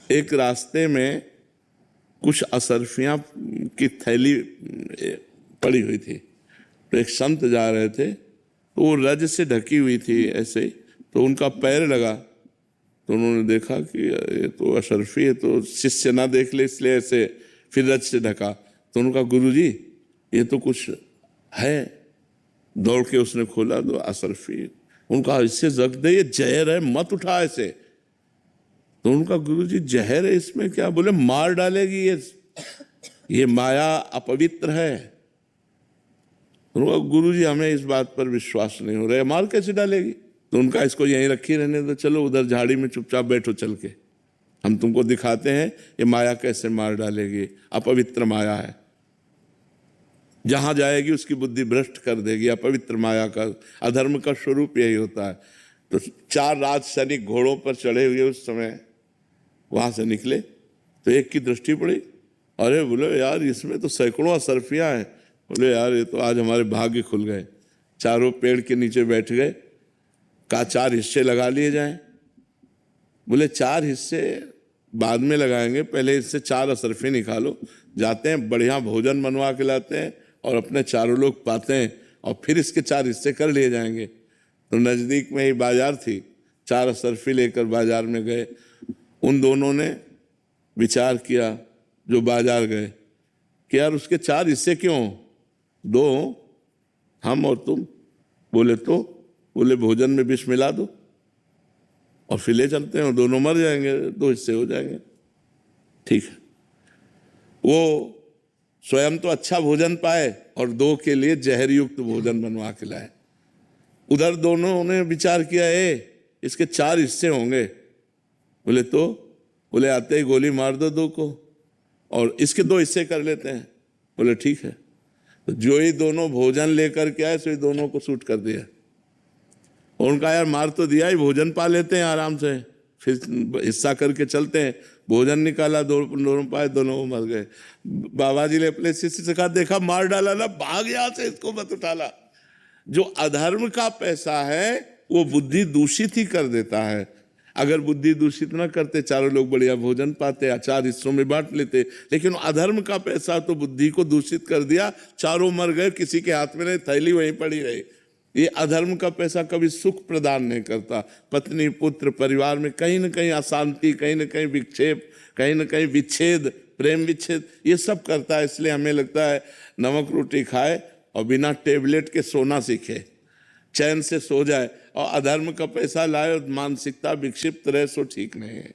एक रास्ते में कुछ असरफियां की थैली पड़ी हुई थी, तो एक संत जा रहे थे, तो वो रज से ढकी हुई थी ऐसे, तो उनका पैर लगा, तो उन्होंने देखा कि ये तो अशरफी है, तो शिष्य ना देख ले इसलिए ऐसे फिर रज से ढका। तो उनका गुरुजी ये तो कुछ है, दौड़ के उसने खोला तो अशरफी। उनका इससे जग दे, ये जहर है, मत उठा ऐसे। तो उनका गुरुजी जहर है इसमें क्या? बोले मार डालेगी ये माया अपवित्र है। तो उनका गुरुजी हमें इस बात पर विश्वास नहीं हो रहा है, मार कैसे डालेगी? तो उनका इसको यहीं रखी रहने दो, चलो उधर झाड़ी में चुपचाप बैठो चल के, हम तुमको दिखाते हैं ये माया कैसे मार डालेगी, अपवित्र माया है, जहां जाएगी उसकी बुद्धि भ्रष्ट कर देगी। अपवित्र माया का, अधर्म का स्वरूप यही होता है। तो 4 राज सैनिक घोड़ों पर चढ़े हुए उस समय वहां से निकले, तो एक की दृष्टि पड़ी, अरे बोले यार इसमें तो सैकड़ों असरफियां हैं। बोले यार ये तो आज हमारे भाग्य खुल गए। चारों पेड़ के नीचे बैठ गए, का 4 हिस्से लगा लिए जाएं। बोले 4 हिस्से बाद में लगाएंगे, पहले इससे 4 असरफी निकालो। जाते हैं, बढ़िया भोजन बनवा के लाते हैं और अपने चारों लोग पाते हैं, और फिर इसके 4 हिस्से कर लिए जाएंगे। तो नज़दीक में ही बाजार थी, 4 असरफी लेकर बाजार में गए। उन दोनों ने विचार किया जो बाजार गए कि यार उसके 4 हिस्से क्यों, 2 हम और तुम। बोले तो, बोले भोजन में विष मिला दो और फिर ले चलते हैं, और दोनों मर जाएंगे, 2 हिस्से हो जाएंगे। ठीक है, वो स्वयं तो अच्छा भोजन पाए और 2 के लिए जहर युक्त भोजन बनवा के लाए। उधर दोनों ने विचार किया इसके 4 हिस्से होंगे। बोले तो, बोले आते ही गोली मार दो 2 को और इसके 2 हिस्से कर लेते हैं। बोले ठीक है। तो जो ही दोनों भोजन लेकर के आए, सो ही दोनों को शूट कर दिया। और उनका यार मार तो दिया ही, भोजन पा लेते हैं आराम से, फिर हिस्सा करके चलते हैं। भोजन निकाला, दोनों पाए, दोनों मर गए। बाबा जी ने अपने शिष्य से कहा, देखा मार डाला ना, भाग यहां से, इसको मत उठाला। जो अधर्म का पैसा है वो बुद्धि दूषित ही कर देता है। अगर बुद्धि दूषित ना करते, चारों लोग बढ़िया भोजन पाते, 4 हिस्सों में बांट लेते। लेकिन अधर्म का पैसा तो बुद्धि को दूषित कर दिया, चारों मर गए, किसी के हाथ में नहीं, थैली वहीं पड़ी रही। ये अधर्म का पैसा कभी सुख प्रदान नहीं करता। पत्नी, पुत्र, परिवार में कहीं ना कहीं अशांति, कहीं ना कहीं विक्षेप, कहीं ना कहीं विच्छेद, प्रेम विच्छेद, ये सब करता है। इसलिए हमें लगता है नमक रोटी खाए और बिना टेबलेट के सोना सीखे, चैन से सो जाए, और अधर्म का पैसा लाए और मानसिकता विक्षिप्त रहे, सो ठीक नहीं है।